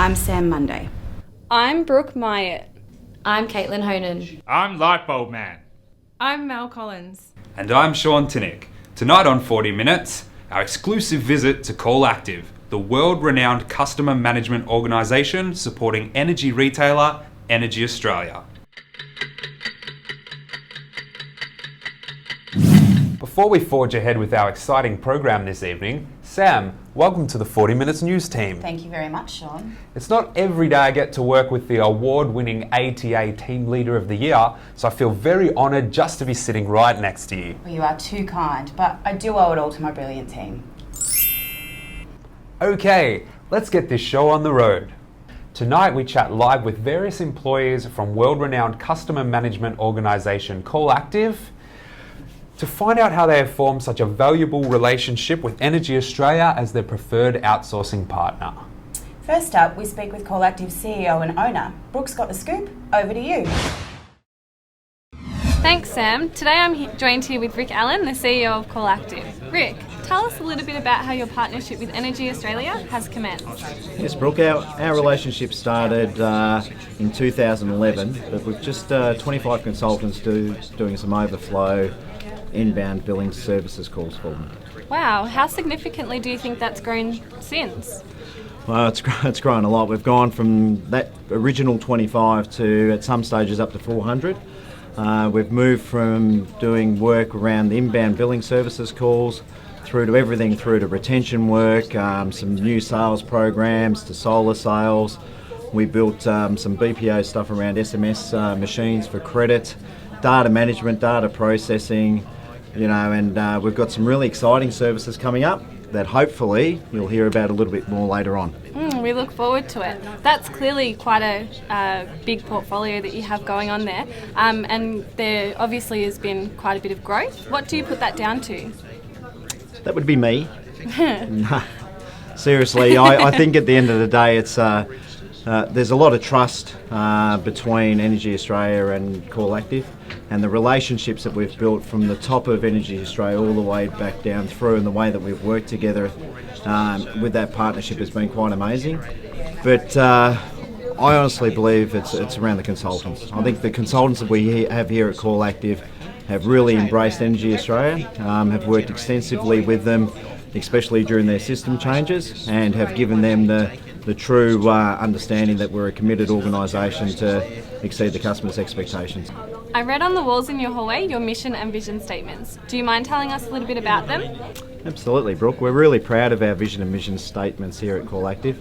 I'm Sam Monday. I'm Brooke Myatt. I'm Caitlin Honan. I'm Lightbulb Man. I'm Mel Collins. And I'm Sean Tinnick. Tonight on 40 Minutes, our exclusive visit to CallActive, the world-renowned customer management organisation supporting energy retailer Energy Australia. Before we forge ahead with our exciting program this evening, Sam, welcome to the 40 Minutes News team. Thank you very much, Sean. It's not every day I get to work with the award-winning ATA Team Leader of the Year, so I feel very honoured just to be sitting right next to you. Well, you are too kind, but I do owe it all to my brilliant team. Okay, let's get this show on the road. Tonight we chat live with various employees from world-renowned customer management organisation CallActive to find out how they have formed such a valuable relationship with Energy Australia as their preferred outsourcing partner. First up, we speak with CallActive CEO and owner. Brooke's got the scoop. Over to you. Thanks, Sam. Today I'm joined here with Rick Allen, the CEO of CallActive. Rick, tell us a little bit about how your partnership with Energy Australia has commenced. Yes, Brooke, our relationship started in 2011, but with just 25 consultants doing some overflow inbound billing services calls for them. Wow, how significantly do you think that's grown since? Well, it's grown a lot. We've gone from that original 25 to, at some stages, up to 400. We've moved from doing work around the inbound billing services calls through to everything through to retention work, some new sales programs to solar sales. We built some BPO stuff around SMS machines for credit, data management, data processing, and we've got some really exciting services coming up that hopefully you'll hear about a little bit more later on. We look forward to it. That's clearly quite a big portfolio that you have going on there, and there obviously has been quite a bit of growth. What do you put that down to? That would be me. No, seriously, I think at the end of the day it's there's a lot of trust between Energy Australia and CallActive, and the relationships that we've built from the top of Energy Australia all the way back down through, and the way that we've worked together with that partnership has been quite amazing. But I honestly believe it's around the consultants. I think the consultants that we have here at CallActive have really embraced Energy Australia, have worked extensively with them, especially during their system changes, and have given them the true understanding that we're a committed organisation to exceed the customer's expectations. I read on the walls in your hallway your mission and vision statements. Do you mind telling us a little bit about them? Absolutely, Brooke. We're really proud of our vision and mission statements here at CallActive,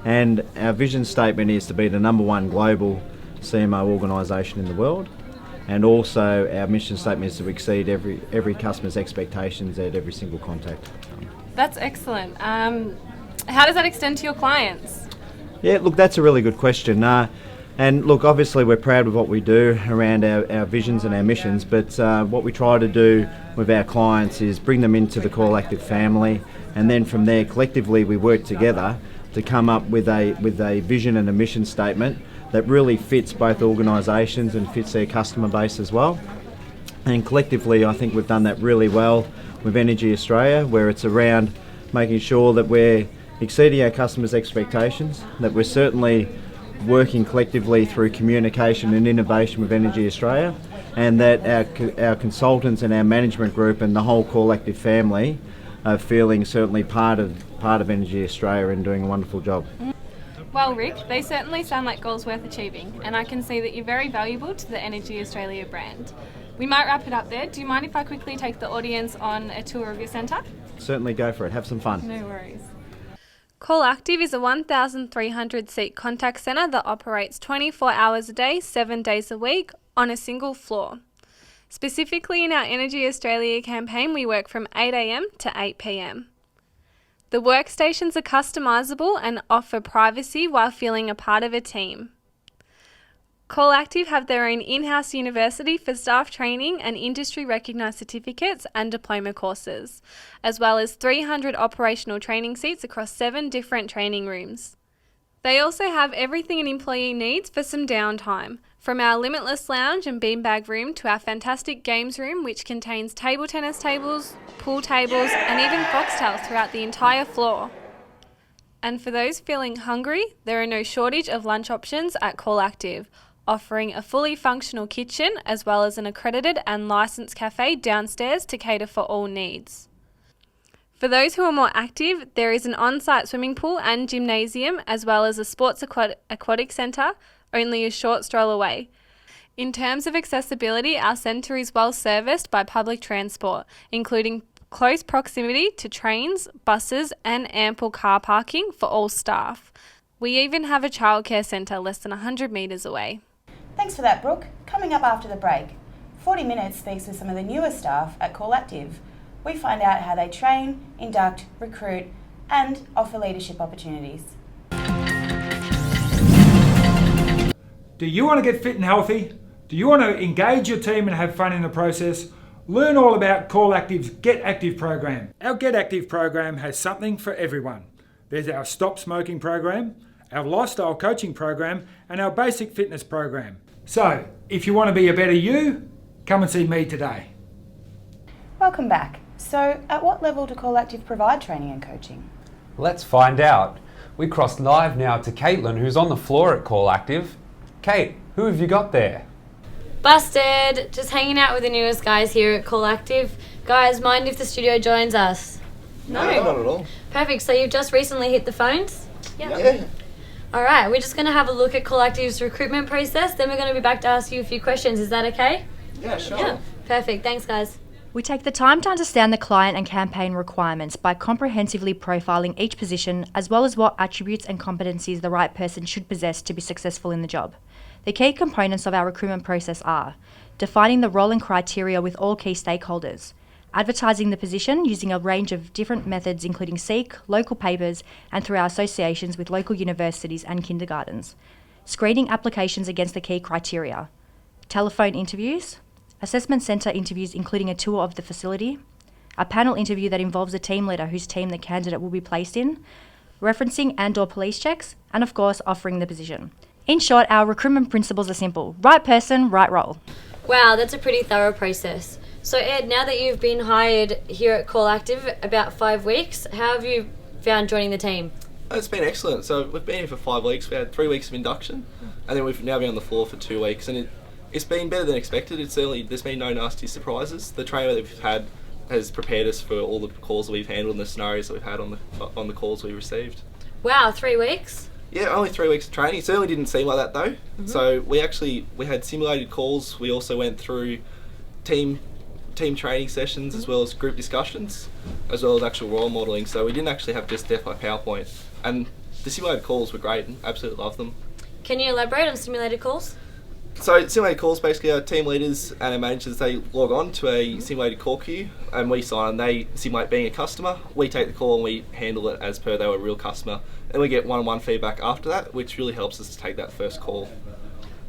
and our vision statement is to be the #1 global CMO organisation in the world, and also our mission statement is to exceed every customer's expectations at every single contact. That's excellent. How does that extend to your clients? Yeah, look, that's a really good question. And look, obviously we're proud of what we do around our visions and our missions, but what we try to do with our clients is bring them into the CallActive family, and then from there collectively we work together to come up with a vision and a mission statement that really fits both organisations and fits their customer base as well. And collectively I think we've done that really well with Energy Australia, where it's around making sure that we're exceeding our customers' expectations, that we're certainly working collectively through communication and innovation with Energy Australia, and that our consultants and our management group and the whole CallActive family are feeling certainly part of Energy Australia and doing a wonderful job. Well, Rick, they certainly sound like goals worth achieving, and I can see that you're very valuable to the Energy Australia brand. We might wrap it up there. Do you mind if I quickly take the audience on a tour of your centre? Certainly, go for it. Have some fun. No worries. CallActive is a 1,300 seat contact centre that operates 24 hours a day, 7 days a week on a single floor. Specifically in our Energy Australia campaign, we work from 8 a.m. to 8 p.m. The workstations are customisable and offer privacy while feeling a part of a team. CallActive have their own in-house university for staff training and industry recognised certificates and diploma courses, as well as 300 operational training seats across 7 different training rooms. They also have everything an employee needs for some downtime, from our limitless lounge and beanbag room to our fantastic games room, which contains table tennis tables, pool tables and even foxtails throughout the entire floor. And for those feeling hungry, there are no shortage of lunch options at CallActive, offering a fully functional kitchen as well as an accredited and licensed cafe downstairs to cater for all needs. For those who are more active, there is an on-site swimming pool and gymnasium as well as a sports aquatic centre only a short stroll away. In terms of accessibility, our centre is well serviced by public transport, including close proximity to trains, buses and ample car parking for all staff. We even have a childcare centre less than 100 metres away. Thanks for that, Brooke. Coming up after the break, 40 Minutes speaks with some of the newer staff at CallActive. We find out how they train, induct, recruit and offer leadership opportunities. Do you want to get fit and healthy? Do you want to engage your team and have fun in the process? Learn all about CallActive's Get Active program. Our Get Active program has something for everyone. There's our Stop Smoking program, our Lifestyle Coaching program, and our Basic Fitness program. So, if you want to be a better you, come and see me today. Welcome back. So, at what level do CallActive provide training and coaching? Let's find out. We crossed live now to Caitlin, who's on the floor at CallActive. Kate, who have you got there? Busted! Just hanging out with the newest guys here at CallActive. Guys, mind if the studio joins us? No, not at all. Perfect, so you've just recently hit the phones? Yeah. Alright, we're just going to have a look at CallActive's recruitment process, then we're going to be back to ask you a few questions. Is that okay? Yeah, sure. Yeah. Perfect, thanks guys. We take the time to understand the client and campaign requirements by comprehensively profiling each position as well as what attributes and competencies the right person should possess to be successful in the job. The key components of our recruitment process are defining the role and criteria with all key stakeholders, advertising the position using a range of different methods including Seek, local papers and through our associations with local universities and kindergartens, screening applications against the key criteria, telephone interviews, assessment centre interviews including a tour of the facility, a panel interview that involves a team leader whose team the candidate will be placed in, referencing and/or police checks, and of course offering the position. In short, our recruitment principles are simple. Right person, right role. Wow, that's a pretty thorough process. So Ed, now that you've been hired here at CallActive about 5 weeks, how have you found joining the team? It's been excellent. So we've been here for 5 weeks. We had 3 weeks of induction, and then we've now been on the floor for 2 weeks, and it's been better than expected. There's been no nasty surprises. The trainer that we've had has prepared us for all the calls that we've handled and the scenarios that we've had on the calls we received. Wow, 3 weeks? Yeah, only 3 weeks of training. It certainly didn't seem like that though. Mm-hmm. So we had simulated calls. We also went through team training sessions as well as group discussions, as well as actual role modelling. So we didn't actually have just death by PowerPoint. And the simulated calls were great and absolutely loved them. Can you elaborate on simulated calls? So simulated calls, basically our team leaders and our managers, they log on to a simulated call queue and we sign and they simulate being a customer. We take the call and we handle it as per they were a real customer. And we get one-on-one feedback after that, which really helps us to take that first call.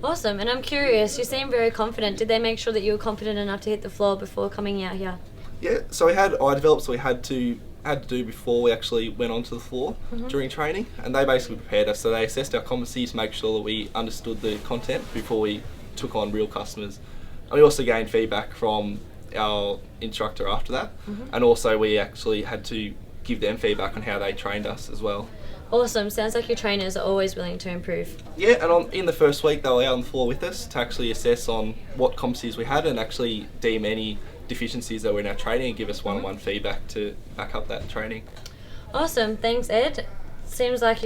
Awesome, and I'm curious, you seem very confident. Did they make sure that you were confident enough to hit the floor before coming out here? Yeah, so we had eye develops we had to do before we actually went onto the floor during training, and they basically prepared us. So they assessed our competency to make sure that we understood the content before we took on real customers. And we also gained feedback from our instructor after that, and also we actually had to give them feedback on how they trained us as well. Awesome, sounds like your trainers are always willing to improve. Yeah, and in the first week they were out on the floor with us to actually assess on what competencies we had and actually deem any deficiencies that were in our training and give us one-on-one feedback to back up that training. Awesome, thanks Ed. Seems like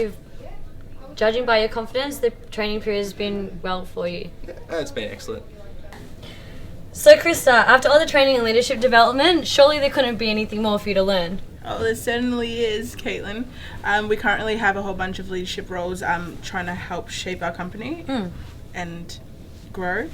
judging by your confidence, the training period has been well for you. Yeah, it's been excellent. So Krista, after all the training and leadership development, surely there couldn't be anything more for you to learn. Oh, there certainly is, Caitlin. We currently have a whole bunch of leadership roles trying to help shape our company and grow.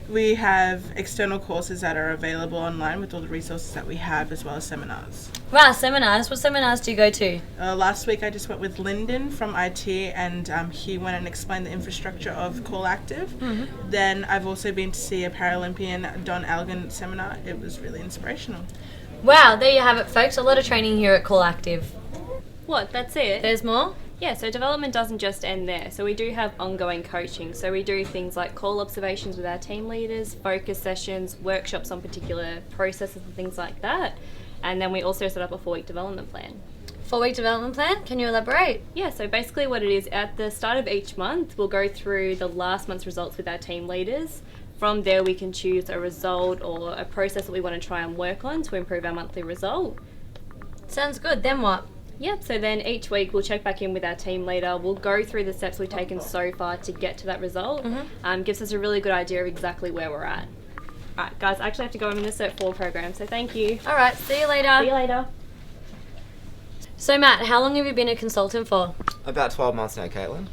We have external courses that are available online with all the resources that we have, as well as seminars. Wow, seminars. What seminars do you go to? Last week I just went with Lyndon from IT and he went and explained the infrastructure of CallActive. Then I've also been to see a Paralympian Don Algan seminar. It was really inspirational. Wow, there you have it folks, a lot of training here at CallActive. What, that's it? There's more? Yeah, so development doesn't just end there. So we do have ongoing coaching. So we do things like call observations with our team leaders, focus sessions, workshops on particular processes and things like that. And then we also set up a 4-week development plan. 4-week development plan. Can you elaborate? Yeah, so basically what it is, at the start of each month, we'll go through the last month's results with our team leaders. From there, we can choose a result or a process that we want to try and work on to improve our monthly result. Sounds good. Then what? Yep, so then each week we'll check back in with our team leader. We'll go through the steps we've taken so far to get to that result. Gives us a really good idea of exactly where we're at. Alright, guys, I actually have to go. I'm in the Cert 4 program, so thank you. All right, see you later. See you later. So Matt, how long have you been a consultant for? About 12 months now, Caitlin.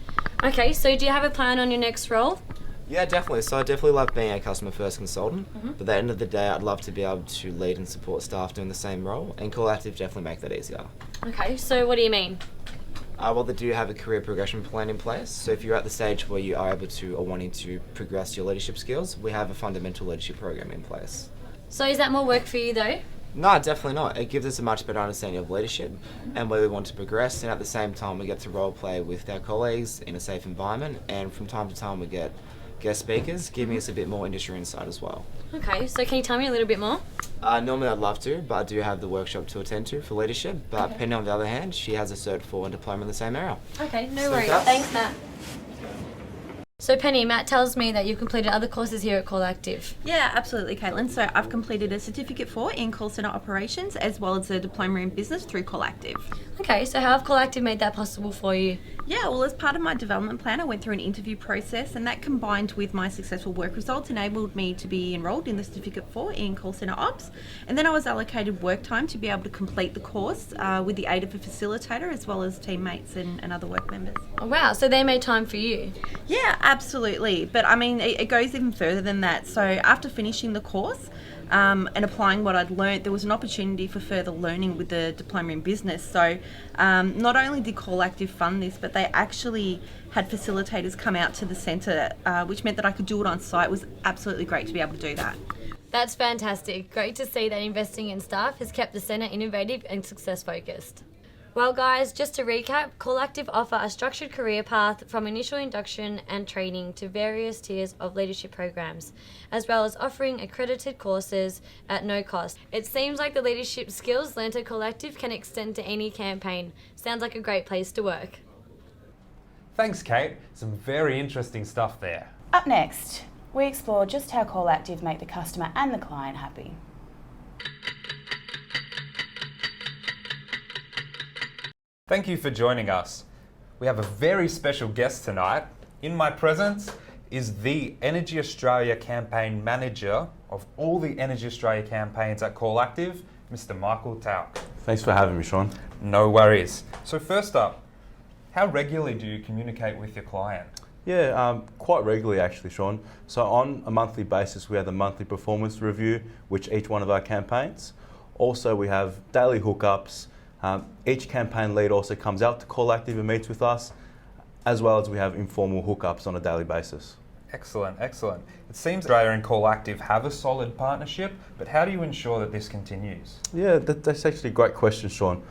Okay, so do you have a plan on your next role? Yeah, definitely. So I definitely love being a customer first consultant, but at the end of the day, I'd love to be able to lead and support staff doing the same role, and CallActive definitely make that easier. Okay, so what do you mean? Well, they do have a career progression plan in place, so if you're at the stage where you are able to or wanting to progress your leadership skills, we have a fundamental leadership program in place. So is that more work for you though? No, definitely not. It gives us a much better understanding of leadership and where we want to progress, and at the same time we get to role play with our colleagues in a safe environment, and from time to time we get guest speakers giving us a bit more industry insight as well. Okay, so can you tell me a little bit more? Normally I'd love to, but I do have the workshop to attend to for leadership, but Penny on the other hand, she has a Cert 4 and diploma in the same area. Okay, no So worries. that's- Thanks, Matt. So Penny, Matt tells me that you've completed other courses here at CallActive. Yeah, absolutely, Caitlin. So I've completed a Certificate 4 in call centre operations as well as a Diploma in Business through CallActive. Okay, so how have CallActive made that possible for you? Yeah, well, as part of my development plan, I went through an interview process, and that combined with my successful work results enabled me to be enrolled in the Certificate 4 in call centre ops. And then I was allocated work time to be able to complete the course with the aid of a facilitator as well as teammates and other work members. Oh, wow, so they made time for you? Yeah, absolutely. But I mean, it goes even further than that. So after finishing the course and applying what I'd learnt, there was an opportunity for further learning with the Diploma in Business. So not only did CallActive fund this, but they actually had facilitators come out to the centre, which meant that I could do it on site. It was absolutely great to be able to do that. That's fantastic. Great to see that investing in staff has kept the centre innovative and success focused. Well guys, just to recap, CallActive offer a structured career path from initial induction and training to various tiers of leadership programs, as well as offering accredited courses at no cost. It seems like the leadership skills learnt at CallActive can extend to any campaign. Sounds like a great place to work. Thanks, Kate. Some very interesting stuff there. Up next, we explore just how CallActive make the customer and the client happy. Thank you for joining us. We have a very special guest tonight. In my presence is the Energy Australia campaign manager of all the Energy Australia campaigns at CallActive, Mr. Michael Tauk. Thanks for having me, Sean. No worries. So first up, how regularly do you communicate with your client? Yeah, quite regularly actually, Sean. So on a monthly basis, we have the monthly performance review, which each one of our campaigns. Also, we have daily hookups. Each campaign lead also comes out to CallActive and meets with us, as well as we have informal hookups on a daily basis. Excellent, excellent. It seems Australia and CallActive have a solid partnership, but how do you ensure that this continues? Yeah, that's actually a great question, Sean.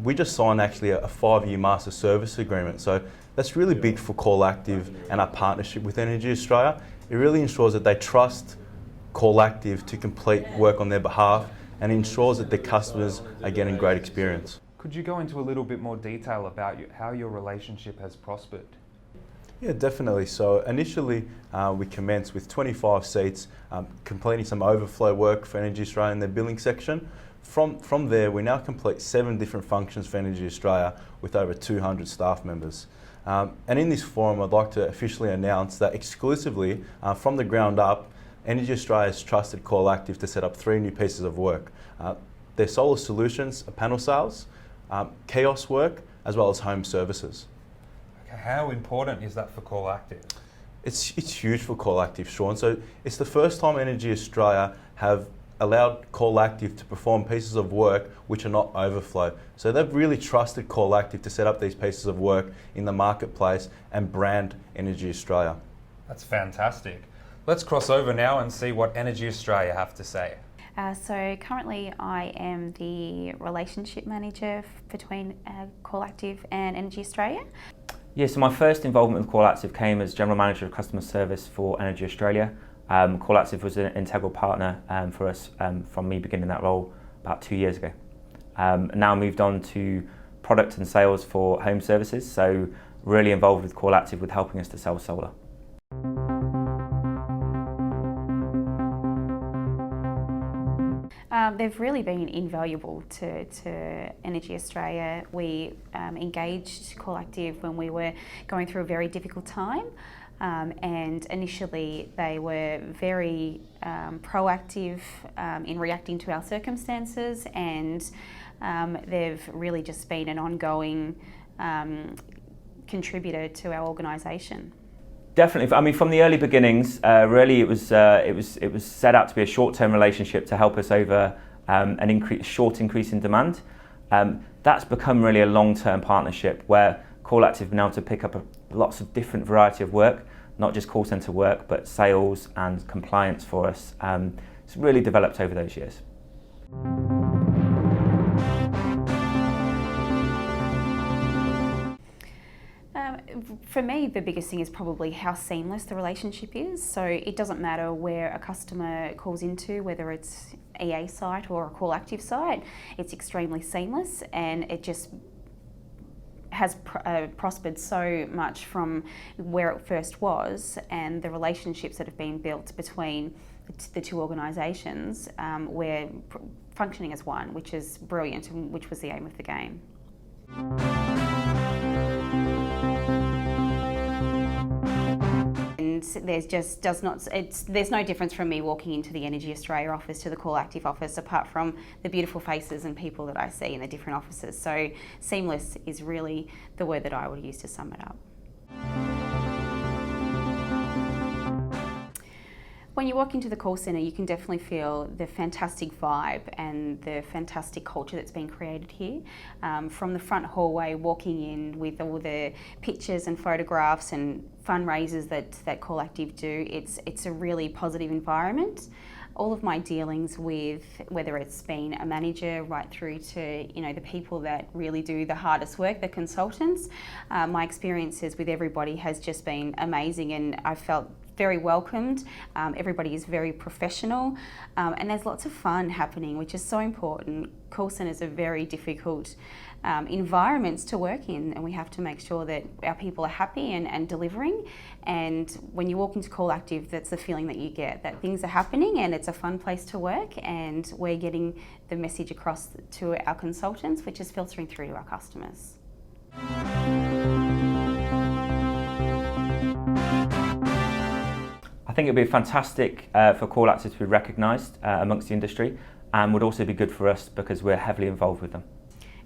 We just signed actually a 5-year master service agreement, so that's really big for CallActive and our partnership with Energy Australia. It really ensures that they trust CallActive to complete work on their behalf and ensures that their customers are getting great experience. Could you go into a little bit more detail about how your relationship has prospered? Yeah, definitely. So initially we commenced with 25 seats, completing some overflow work for Energy Australia in their billing section. From there, we now complete 7 different functions for Energy Australia with over 200 staff members. And in this forum, I'd like to officially announce that exclusively from the ground up, Energy Australia has trusted CallActive to set up 3 new pieces of work. Their solar solutions, panel sales, kiosk work, as well as home services. Okay, how important is that for CallActive? It's huge for CallActive, Sean. So it's the first time Energy Australia have allowed CallActive to perform pieces of work which are not overflow. So they've really trusted CallActive to set up these pieces of work in the marketplace and brand Energy Australia. That's fantastic. Let's cross over now and see what Energy Australia have to say. So currently I am the relationship manager between CallActive and Energy Australia. Yeah, so my first involvement with CallActive came as General Manager of Customer Service for Energy Australia. CallActive was an integral partner for us from me beginning that role about 2 years ago. Now moved on to product and sales for home services, so really involved with CallActive with helping us to sell solar. They've really been invaluable to Energy Australia. We engaged CallActive when we were going through a very difficult time, and initially they were very proactive in reacting to our circumstances, and they've really just been an ongoing contributor to our organisation. Definitely. I mean, from the early beginnings, really it was set out to be a short-term relationship to help us over short increase in demand. That's become really a long-term partnership where CallActive have been able to pick up lots of different variety of work, not just call centre work, but sales and compliance for us. It's really developed over those years. For me, the biggest thing is probably how seamless the relationship is. So it doesn't matter where a customer calls into, whether it's EA site or a CallActive site, it's extremely seamless, and it just has prospered so much from where it first was, and the relationships that have been built between the two organisations. We're functioning as one, which is brilliant, and which was the aim of the game. And there's no difference from me walking into the Energy Australia office to the CallActive office, apart from the beautiful faces and people that I see in the different offices. So seamless is really the word that I would use to sum it up. When you walk into the call centre, you can definitely feel the fantastic vibe and the fantastic culture that's been created here. From the front hallway, walking in with all the pictures and photographs and fundraisers that CallActive do, it's a really positive environment. All of my dealings with, whether it's been a manager right through to the people that really do the hardest work, the consultants, my experiences with everybody has just been amazing, and I felt very welcomed. Everybody is very professional, and there's lots of fun happening, which is so important. Call centres are very difficult environments to work in, and we have to make sure that our people are happy and delivering. And when you walk into CallActive, that's the feeling that you get, that things are happening and it's a fun place to work, and we're getting the message across to our consultants, which is filtering through to our customers. I think it would be fantastic for CallActive to be recognised amongst the industry, and would also be good for us because we're heavily involved with them.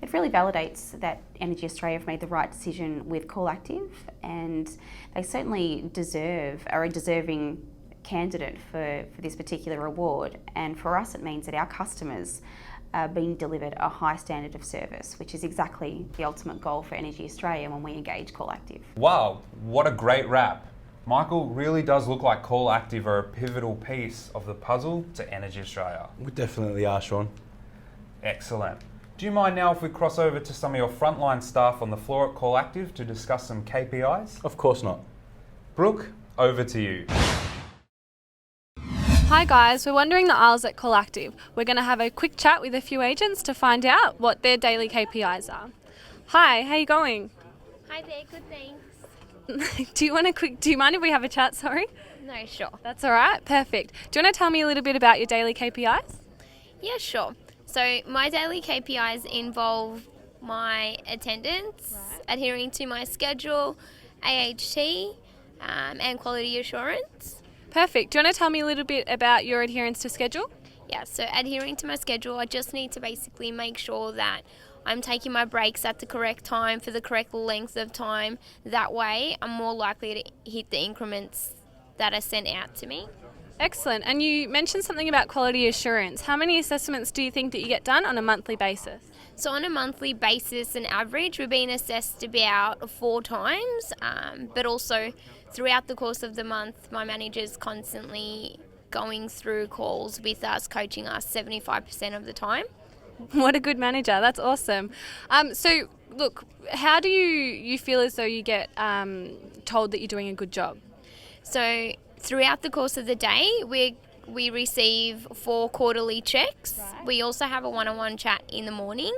It really validates that Energy Australia have made the right decision with CallActive, and they certainly are a deserving candidate for this particular award. And for us, it means that our customers are being delivered a high standard of service, which is exactly the ultimate goal for Energy Australia when we engage CallActive. Wow, what a great wrap. Michael, really does look like CallActive are a pivotal piece of the puzzle to Energy Australia. We definitely are, Sean. Excellent. Do you mind now if we cross over to some of your frontline staff on the floor at CallActive to discuss some KPIs? Of course not. Brooke, over to you. Hi guys, we're wandering the aisles at CallActive. We're going to have a quick chat with a few agents to find out what their daily KPIs are. Hi, how you going? Hi there, good thanks. Do you mind if we have a chat, sorry? No, sure. That's all right, perfect. Do you want to tell me a little bit about your daily KPIs? Yeah, sure. So my daily KPIs involve my attendance, adhering to my schedule, AHT, and quality assurance. Perfect. Do you want to tell me a little bit about your adherence to schedule? Yeah, so adhering to my schedule, I just need to basically make sure that I'm taking my breaks at the correct time for the correct length of time. That way, I'm more likely to hit the increments that are sent out to me. Excellent. And you mentioned something about quality assurance. How many assessments do you think that you get done on a monthly basis? So on a monthly basis, an average, we're being assessed about 4 times, but also throughout the course of the month, my manager's constantly going through calls with us, coaching us 75% of the time. What a good manager. That's awesome. So, look, how do you feel as though you get told that you're doing a good job? So, throughout the course of the day, we're we receive 4 quarterly checks. We also have a one-on-one chat in the morning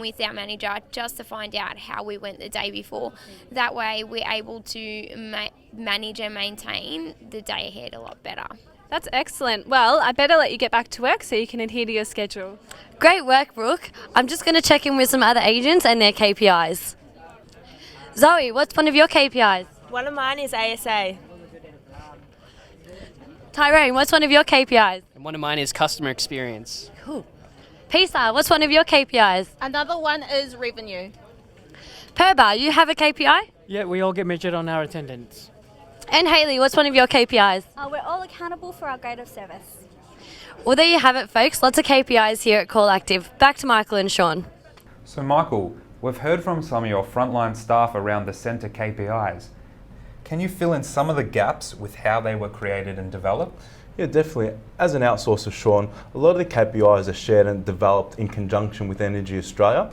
with our manager just to find out how we went the day before. That way we're able to manage and maintain the day ahead a lot better. That's excellent. Well, I better let you get back to work so you can adhere to your schedule. Great work, Brooke. I'm just going to check in with some other agents and their KPIs. Zoe, what's one of your KPIs? One of mine is ASA. Tyrone, what's one of your KPIs? And one of mine is customer experience. Cool. Pisa, what's one of your KPIs? Another one is revenue. Perba, you have a KPI? Yeah, we all get measured on our attendance. And Hayley, what's one of your KPIs? We're all accountable for our grade of service. Well, there you have it, folks. Lots of KPIs here at CallActive. Back to Michael and Sean. So Michael, we've heard from some of your frontline staff around the centre KPIs. Can you fill in some of the gaps with how they were created and developed? Yeah, definitely. As an outsourcer, Sean, a lot of the KPIs are shared and developed in conjunction with Energy Australia.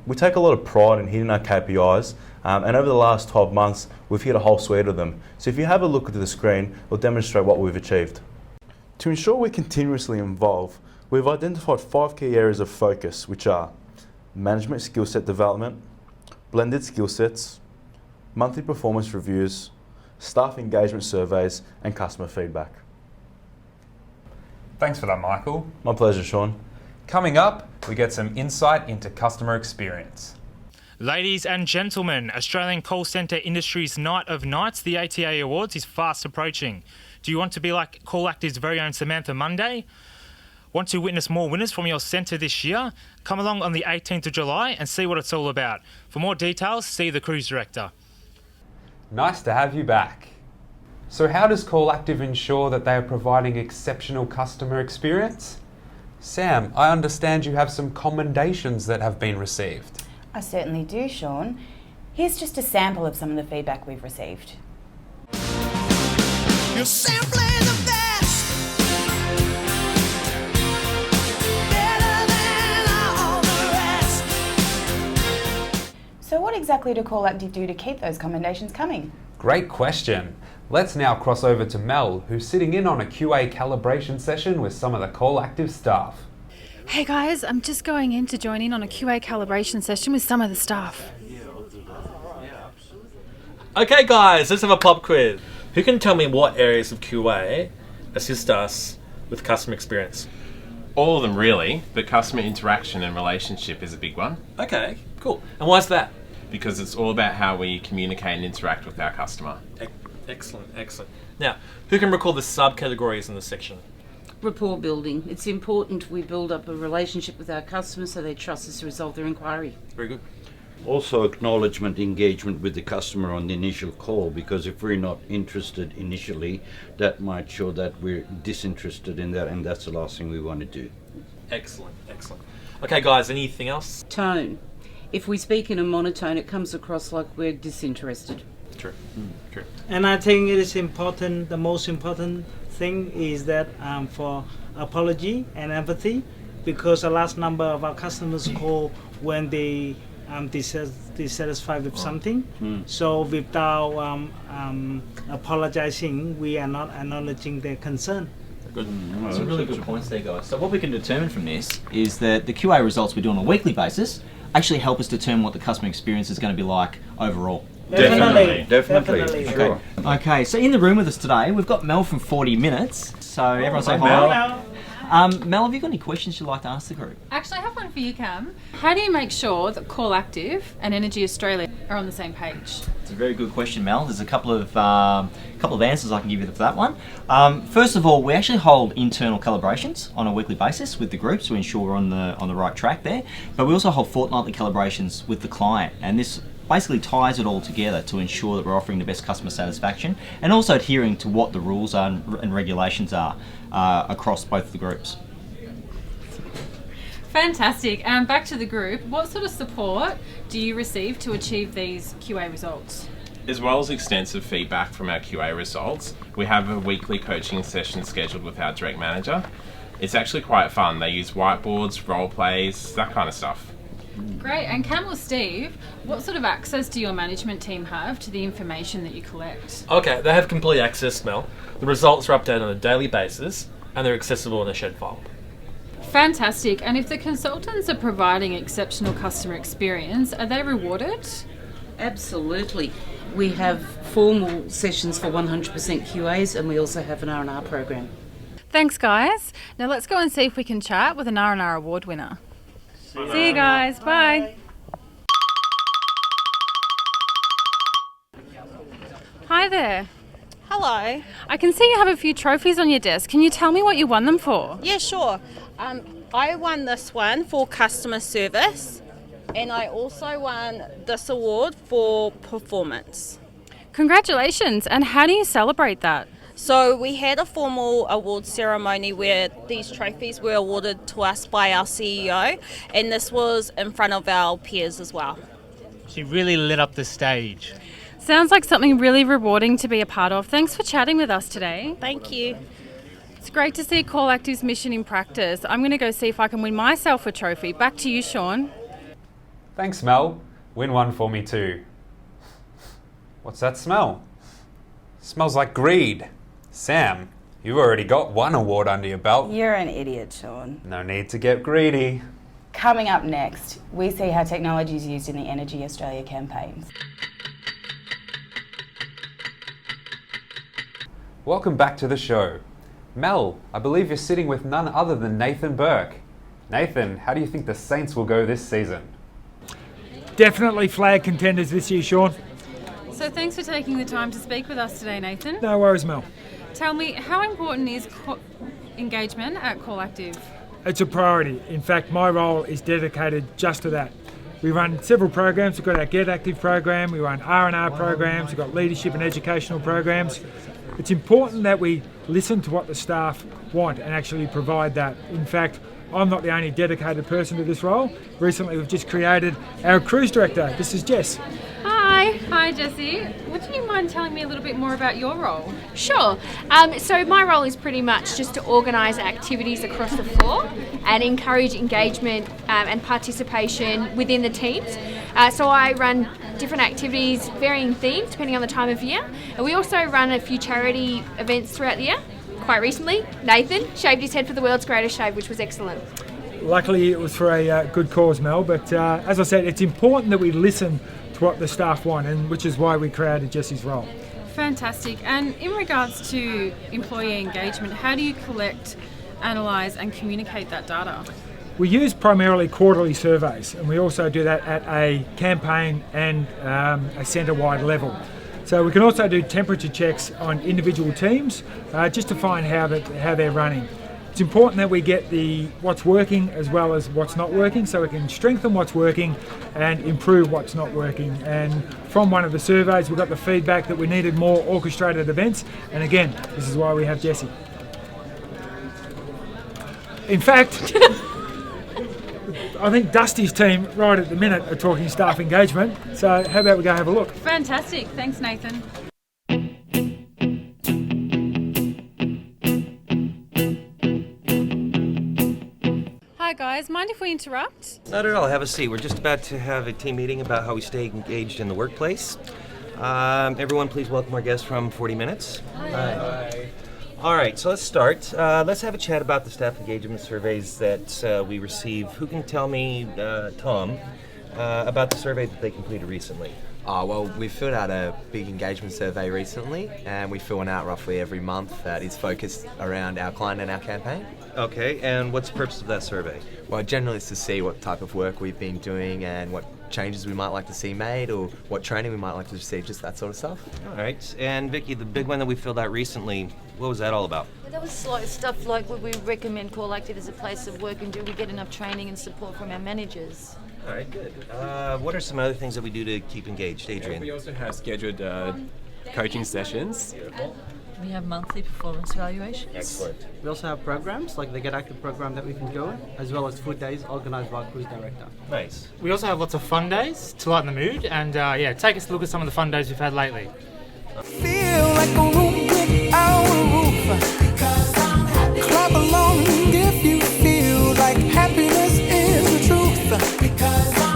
We take a lot of pride in hitting our KPIs, and over the last 12 months, we've hit a whole suite of them. So if you have a look at the screen, it'll demonstrate what we've achieved. To ensure we're continuously involved, we've identified 5 key areas of focus, which are management skill set development, blended skill sets, monthly performance reviews, staff engagement surveys, and customer feedback. Thanks for that, Michael. My pleasure, Sean. Coming up, we get some insight into customer experience. Ladies and gentlemen, Australian Call Centre Industry's Night of Nights, the ATA Awards, is fast approaching. Do you want to be like CallActive's very own Samantha Monday? Want to witness more winners from your centre this year? Come along on the 18th of July and see what it's all about. For more details, see the cruise director. Nice to have you back. So how does CallActive ensure that they are providing exceptional customer experience? Sam, I understand you have some commendations that have been received. I certainly do, Sean. Here's just a sample of some of the feedback we've received. You're simply the best, better than all the rest. So what exactly do CallActive do to keep those commendations coming? Great question. Let's now cross over to Mel, who's sitting in on a QA calibration session with some of the CallActive staff. Hey guys, I'm just going in to join in on a QA calibration session with some of the staff. Okay guys, let's have a pop quiz. Who can tell me what areas of QA assist us with customer experience? All of them really, but customer interaction and relationship is a big one. Okay, cool. And why's that? Because it's all about how we communicate and interact with our customer. Excellent, excellent. Now, who can recall the subcategories in this section? Rapport building. It's important we build up a relationship with our customers so they trust us to resolve their inquiry. Very good. Also acknowledgement, engagement with the customer on the initial call, because if we're not interested initially, that might show that we're disinterested in that, and that's the last thing we want to do. Excellent, excellent. Okay guys, anything else? Tone. If we speak in a monotone, it comes across like we're disinterested. True, true. And I think it is important, the most important thing is that for apology and empathy, because a large number of our customers call when they dissatisfied with something. So without apologizing, we are not acknowledging their concern. Good. Some really good points there, guys. So what we can determine from this is that the QA results we do on a weekly basis actually help us determine what the customer experience is going to be like overall. Definitely. Sure. Okay, so in the room with us today, we've got Mel from 40 Minutes. So everyone say hi. Mel, have you got any questions you'd like to ask the group? Actually, I have one for you, Cam. How do you make sure that CallActive and Energy Australia are on the same page? It's a very good question, Mel. There's a couple of answers I can give you for that one. First of all, we actually hold internal calibrations on a weekly basis with the group to ensure we're on the right track there. But we also hold fortnightly calibrations with the client, and this basically ties it all together to ensure that we're offering the best customer satisfaction and also adhering to what the rules are and regulations are across both the groups. Fantastic. Back to the group. What sort of support do you receive to achieve these QA results? As well as extensive feedback from our QA results, we have a weekly coaching session scheduled with our direct manager. It's actually quite fun. They use whiteboards, role plays, that kind of stuff. Great. And Cam or Steve, what sort of access do your management team have to the information that you collect? Okay, they have complete access, Mel. The results are updated on a daily basis and they're accessible in a shed file. Fantastic. And if the consultants are providing exceptional customer experience, are they rewarded? Absolutely. We have formal sessions for 100% QAs and we also have an R&R program. Thanks, guys. Now let's go and see if we can chat with an R&R award winner. See you guys. Bye. Hi there. Hello. I can see you have a few trophies on your desk. Can you tell me what you won them for? Yeah, sure. I won this one for customer service, and I also won this award for performance. Congratulations. And how do you celebrate that? So we had a formal award ceremony where these trophies were awarded to us by our CEO, and this was in front of our peers as well. She really lit up the stage. Sounds like something really rewarding to be a part of. Thanks for chatting with us today. Thank you. It's great to see CallActive's mission in practice. I'm going to go see if I can win myself a trophy. Back to you, Sean. Thanks, Mel. Win one for me too. What's that smell? Smells like greed. Sam, you've already got one award under your belt. You're an idiot, Sean. No need to get greedy. Coming up next, we see how technology is used in the Energy Australia campaigns. Welcome back to the show. Mel, I believe you're sitting with none other than Nathan Burke. Nathan, how do you think the Saints will go this season? Definitely flag contenders this year, Sean. So thanks for taking the time to speak with us today, Nathan. No worries, Mel. Tell me, how important is engagement at CallActive? It's a priority. In fact, my role is dedicated just to that. We run several programs. We've got our Get Active program, we run R&R programs, we've got leadership and educational programs. It's important that we listen to what the staff want and actually provide that. In fact, I'm not the only dedicated person to this role. Recently, we've just created our cruise director. This is Jess. Hi Jessie. Would you mind telling me a little bit more about your role? Sure. So my role is pretty much just to organise activities across the floor and encourage engagement and participation within the teams. So I run different activities, varying themes depending on the time of year. And we also run a few charity events throughout the year. Quite recently, Nathan shaved his head for the world's greatest shave, which was excellent. Luckily, it was for a good cause, Mel. But as I said, it's important that we listen to what the staff want, and which is why we created Jessie's role. Fantastic. And in regards to employee engagement, how do you collect, analyse and communicate that data? We use primarily quarterly surveys, and we also do that at a campaign and a centre-wide level. So we can also do temperature checks on individual teams just to find how they're running. It's important that we get what's working as well as what's not working, so we can strengthen what's working and improve what's not working. And from one of the surveys, we got the feedback that we needed more orchestrated events. And again, this is why we have Jessie. In fact, I think Dusty's team right at the minute are talking staff engagement. So how about we go have a look? Fantastic. Thanks, Nathan. Hi guys, mind if we interrupt? Not at all, have a seat. We're just about to have a team meeting about how we stay engaged in the workplace. Everyone please welcome our guest from 40 Minutes. Hi. All right, so let's start. Let's have a chat about the staff engagement surveys that we receive. Who can tell me, Tom, about the survey that they completed recently? Well, we filled out a big engagement survey recently, and we fill one out roughly every month that is focused around our client and our campaign. Okay, and what's the purpose of that survey? Well, generally it's to see what type of work we've been doing and what changes we might like to see made or what training we might like to receive, just that sort of stuff. All right, and Vicky, the big one that we filled out recently, what was that all about? Well, that was like stuff like would we recommend CallActive as a place of work, and do we get enough training and support from our managers? All right, good. What are some other things that we do to keep engaged, Adrian? We also have scheduled coaching sessions. We have monthly performance evaluations. Excellent. We also have programs like the Get Active program that we can go in, as well as food days organised by our cruise director. Nice. We also have lots of fun days to lighten the mood, and take us a look at some of the fun days we've had lately. Feel like a room without a roof. Because I'm happy. Clap along if you feel like happiness is the truth. Because I'm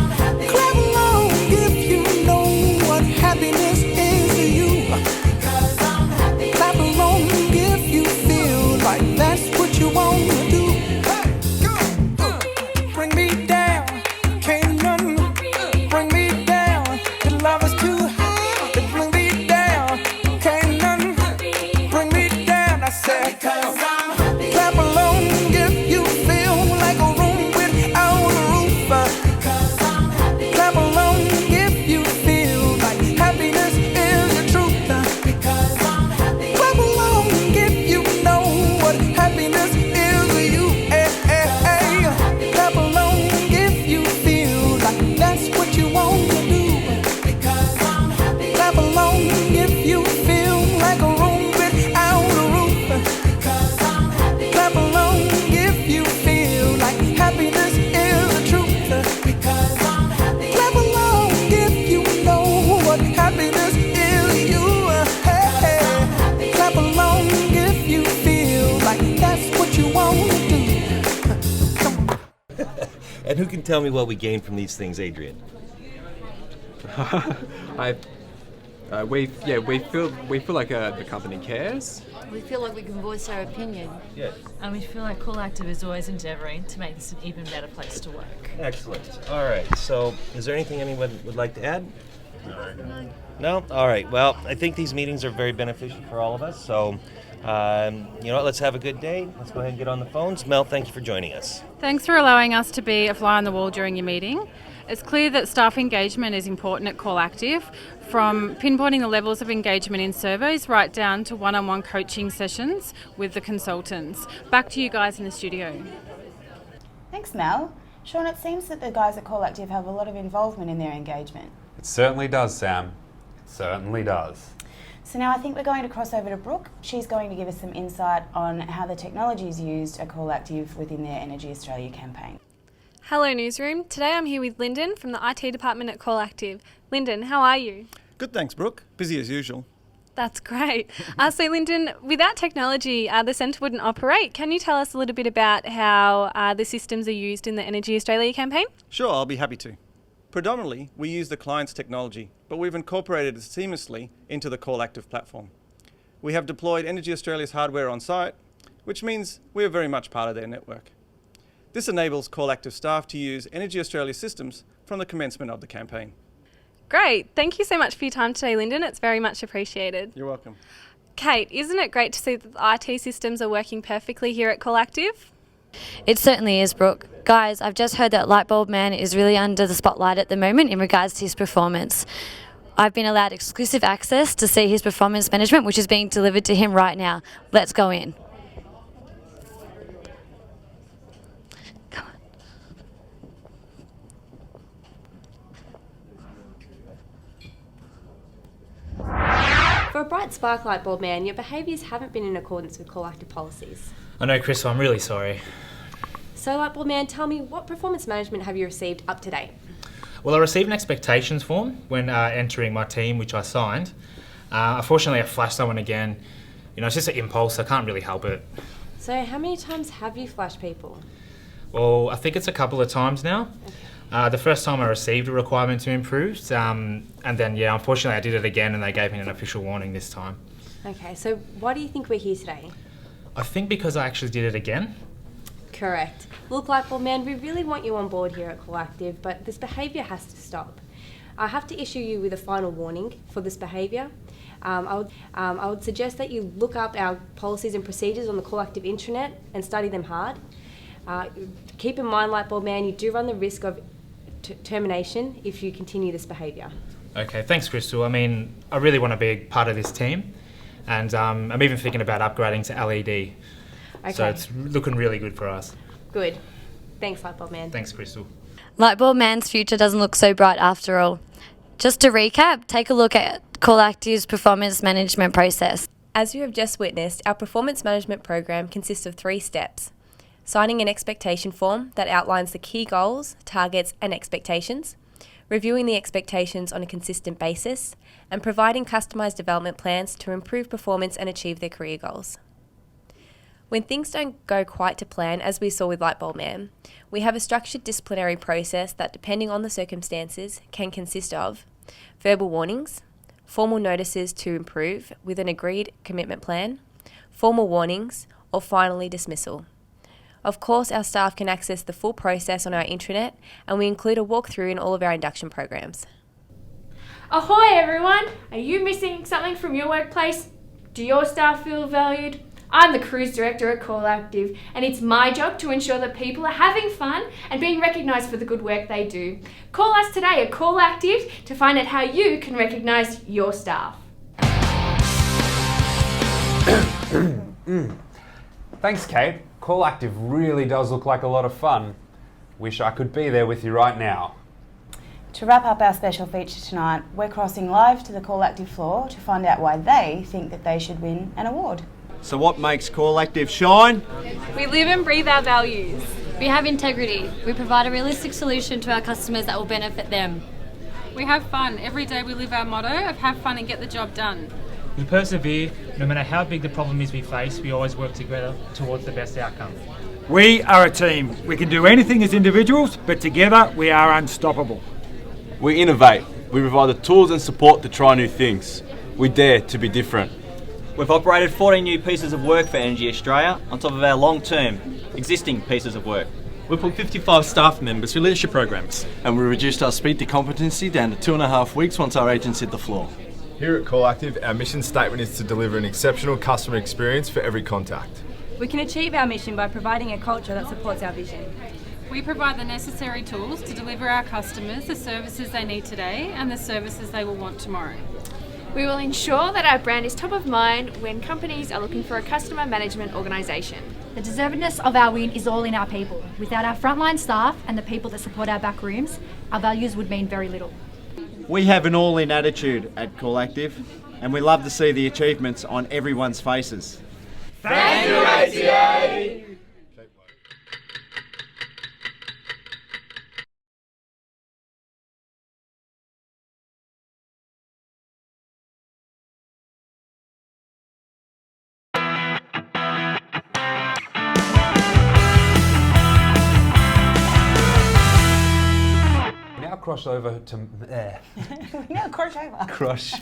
And who can tell me what we gain from these things, Adrian? We feel like the company cares. We feel like we can voice our opinion. Yes. And we feel like CallActive is always endeavouring to make this an even better place to work. Excellent. All right. So, is there anything anyone would like to add? No? All right. Well, I think these meetings are very beneficial for all of us. So, you know what? Let's have a good day. Let's go ahead and get on the phones. Mel, thank you for joining us. Thanks for allowing us to be a fly on the wall during your meeting. It's clear that staff engagement is important at CallActive, from pinpointing the levels of engagement in surveys right down to one-on-one coaching sessions with the consultants. Back to you guys in the studio. Thanks, Mel. Sean, it seems that the guys at CallActive have a lot of involvement in their engagement. It certainly does, Sam. It certainly does. So now I think we're going to cross over to Brooke. She's going to give us some insight on how the technology is used at CallActive within their Energy Australia campaign. Hello Newsroom. Today I'm here with Lyndon from the IT department at CallActive. Lyndon, how are you? Good, thanks, Brooke. Busy as usual. That's great. So Lyndon, without technology, the centre wouldn't operate. Can you tell us a little bit about how the systems are used in the Energy Australia campaign? Sure, I'll be happy to. Predominantly, we use the client's technology, but we've incorporated it seamlessly into the CallActive platform. We have deployed Energy Australia's hardware on site, which means we are very much part of their network. This enables CallActive staff to use Energy Australia systems from the commencement of the campaign. Great. Thank you so much for your time today, Lyndon. It's very much appreciated. You're welcome. Kate, isn't it great to see that the IT systems are working perfectly here at CallActive? It certainly is, Brooke. Guys, I've just heard that Lightbulb Man is really under the spotlight at the moment in regards to his performance. I've been allowed exclusive access to see his performance management, which is being delivered to him right now. Let's go in. For a bright spark light bulb man, your behaviours haven't been in accordance with CallActive policies. I know, Chris, I'm really sorry. So light bulb man, tell me, what performance management have you received up to date? Well, I received an expectations form when entering my team, which I signed. Unfortunately, I flashed someone again. You know, it's just an impulse, I can't really help it. So how many times have you flashed people? Well, I think it's a couple of times now. The first time I received a requirement to improve, and then, unfortunately I did it again and they gave me an official warning this time. Okay, so why do you think we're here today? I think because I actually did it again. Correct. Look, Lightbulb Man, we really want you on board here at CallActive, but this behaviour has to stop. I have to issue you with a final warning for this behaviour. I would suggest that you look up our policies and procedures on the CallActive intranet and study them hard. Keep in mind, Lightbulb Man, you do run the risk of termination if you continue this behaviour. Okay, thanks, Crystal. I mean, I really want to be a part of this team, and I'm even thinking about upgrading to LED. Okay. So it's looking really good for us. Good. Thanks, Lightbulb Man. Thanks, Crystal. Lightbulb Man's future doesn't look so bright after all. Just to recap, take a look at CallActive's performance management process. As you have just witnessed, our performance management program consists of 3 steps. Signing an expectation form that outlines the key goals, targets and expectations, reviewing the expectations on a consistent basis, and providing customised development plans to improve performance and achieve their career goals. When things don't go quite to plan, as we saw with Lightbulb Man, we have a structured disciplinary process that, depending on the circumstances, can consist of verbal warnings, formal notices to improve with an agreed commitment plan, formal warnings, or finally dismissal. Of course, our staff can access the full process on our intranet, and we include a walkthrough in all of our induction programs. Ahoy everyone! Are you missing something from your workplace? Do your staff feel valued? I'm the cruise director at CallActive, and it's my job to ensure that people are having fun and being recognised for the good work they do. Call us today at CallActive to find out how you can recognise your staff. Thanks, Kate. CallActive really does look like a lot of fun. Wish I could be there with you right now. To wrap up our special feature tonight, we're crossing live to the CallActive floor to find out why they think that they should win an award. So what makes CallActive shine? We live and breathe our values. We have integrity. We provide a realistic solution to our customers that will benefit them. We have fun. Every day we live our motto of have fun and get the job done. We persevere. No matter how big the problem is we face, we always work together towards the best outcome. We are a team. We can do anything as individuals, but together we are unstoppable. We innovate. We provide the tools and support to try new things. We dare to be different. We've operated 14 new pieces of work for Energy Australia on top of our long-term existing pieces of work. We put 55 staff members through leadership programs. And we reduced our speed to competency down to 2.5 weeks once our agents hit the floor. Here at CallActive, our mission statement is to deliver an exceptional customer experience for every contact. We can achieve our mission by providing a culture that supports our vision. We provide the necessary tools to deliver our customers the services they need today and the services they will want tomorrow. We will ensure that our brand is top of mind when companies are looking for a customer management organisation. The deservedness of our win is all in our people. Without our frontline staff and the people that support our back rooms, our values would mean very little. We have an all-in attitude at CallActive, and we love to see the achievements on everyone's faces. Thank you, ATA! Cross over to No, cross over. crush.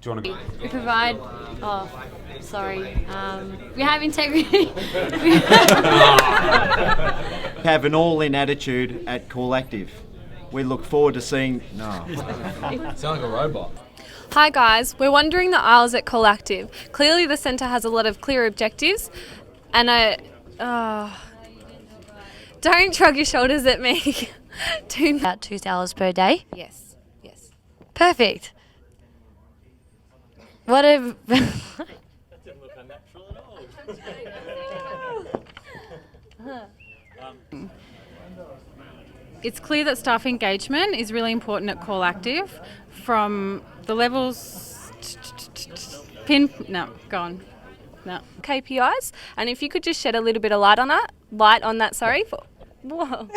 Do you want to? We provide. Oh, sorry. We have integrity. We have an all-in attitude at CallActive. We look forward to seeing. No. Sound like a robot. Hi guys, we're wandering the aisles at CallActive. Clearly the centre has a lot of clear objectives and don't shrug your shoulders at me. About 2 hours per day? Yes. Yes. Perfect. What if... It's clear that staff engagement is really important at CallActive from the levels KPIs, and if you could just shed a little bit of light on that, sorry. Whoa.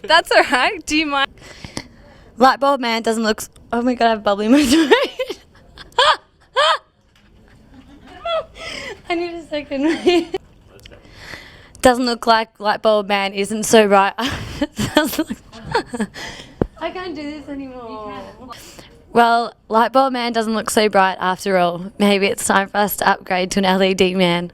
That's all right. Do you mind? Light bulb man doesn't look... Oh my god, I have bubbly in my throat. I need a second. Doesn't look like light bulb man isn't so bright. I can't do this anymore. Well, light bulb man doesn't look so bright after all. Maybe it's time for us to upgrade to an LED man.